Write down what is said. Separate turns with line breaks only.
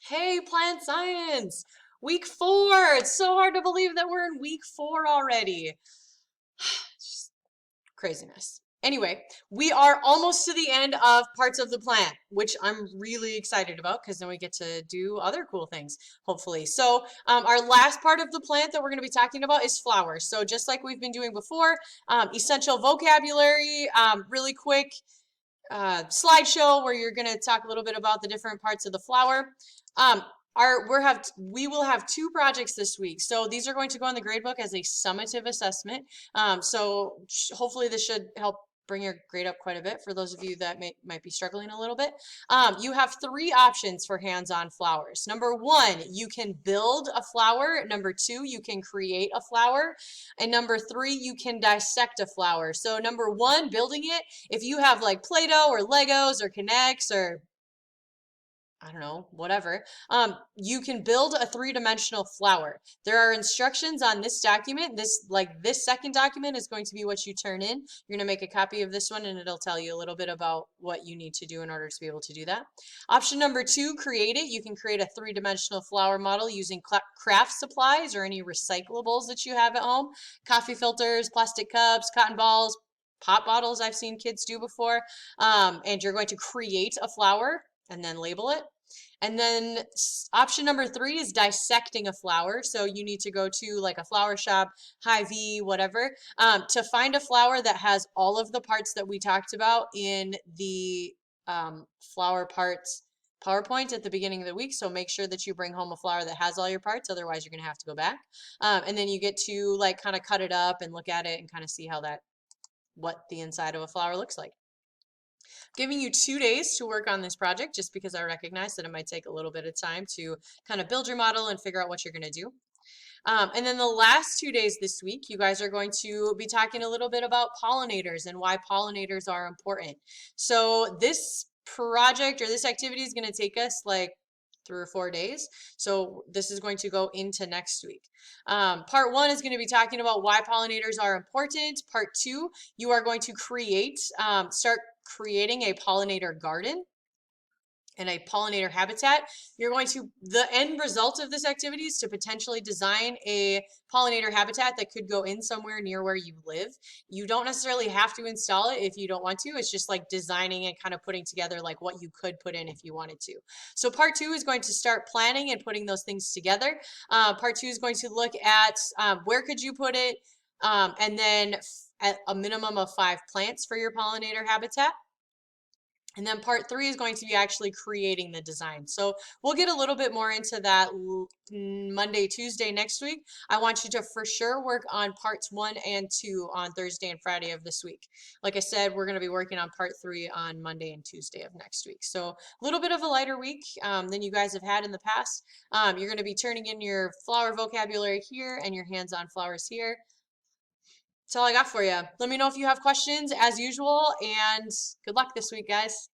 Hey, plant science! Week 4! It's so hard to believe that we're in week 4 already. It's just craziness. Anyway, we are almost to the end of parts of the plant, which I'm really excited about because then we get to do other cool things, hopefully. So, our last part of the plant that we're going to be talking about is flowers. So, just like we've been doing before, essential vocabulary, really quick slideshow where you're going to talk a little bit about the different parts of the flower. Um, we will have two projects this week. So these are going to go in the gradebook as a summative assessment. Hopefully this should help bring your grade up quite a bit for those of you that might be struggling a little bit. You have three options for hands-on flowers. Number one, you can build a flower. Number two, you can create a flower. And number three, you can dissect a flower. So number one, building it, if you have like Play-Doh or Legos or K'NEX or I don't know, whatever, you can build a three-dimensional flower. There are instructions on this document. This second document is going to be what you turn in. You're going to make a copy of this one and it'll tell you a little bit about what you need to do in order to be able to do that. Option number two, create it. You can create a three-dimensional flower model using craft supplies or any recyclables that you have at home. Coffee filters, plastic cups, cotton balls, pop bottles I've seen kids do before. And you're going to create a flower and then label it. And then option number three is dissecting a flower. So you need to go to like a flower shop, Hy-Vee, whatever, to find a flower that has all of the parts that we talked about in the flower parts PowerPoint at the beginning of the week. So make sure that you bring home a flower that has all your parts. Otherwise, you're going to have to go back. And then you get to like kind of cut it up and look at it and kind of see how what the inside of a flower looks like. Giving you 2 days to work on this project just because I recognize that it might take a little bit of time to kind of build your model and figure out what you're going to do. And then the last 2 days this week, you guys are going to be talking a little bit about pollinators and why pollinators are important. So this project or this activity is going to take us like 3 or 4 days. So this is going to go into next week. Part one is going to be talking about why pollinators are important. Part two, you are going to start creating a pollinator garden and a pollinator habitat. The end result of this activity is to potentially design a pollinator habitat that could go in somewhere near where you live. You don't necessarily have to install it if you don't want to. It's just like designing and kind of putting together like what you could put in if you wanted to. So part two is going to start planning and putting those things together. Part two is going to look at where could you put it, and then at a minimum of 5 plants for your pollinator habitat. And then part three is going to be actually creating the design. So we'll get a little bit more into that Monday, Tuesday next week. I want you to for sure work on parts 1 and 2 on Thursday and Friday of this week. Like I said, we're going to be working on part 3 on Monday and Tuesday of next week. So a little bit of a lighter week than you guys have had in the past. You're going to be turning in your flower vocabulary here and your hands-on flowers here. That's all I got for you. Let me know if you have questions as usual, and good luck this week, guys.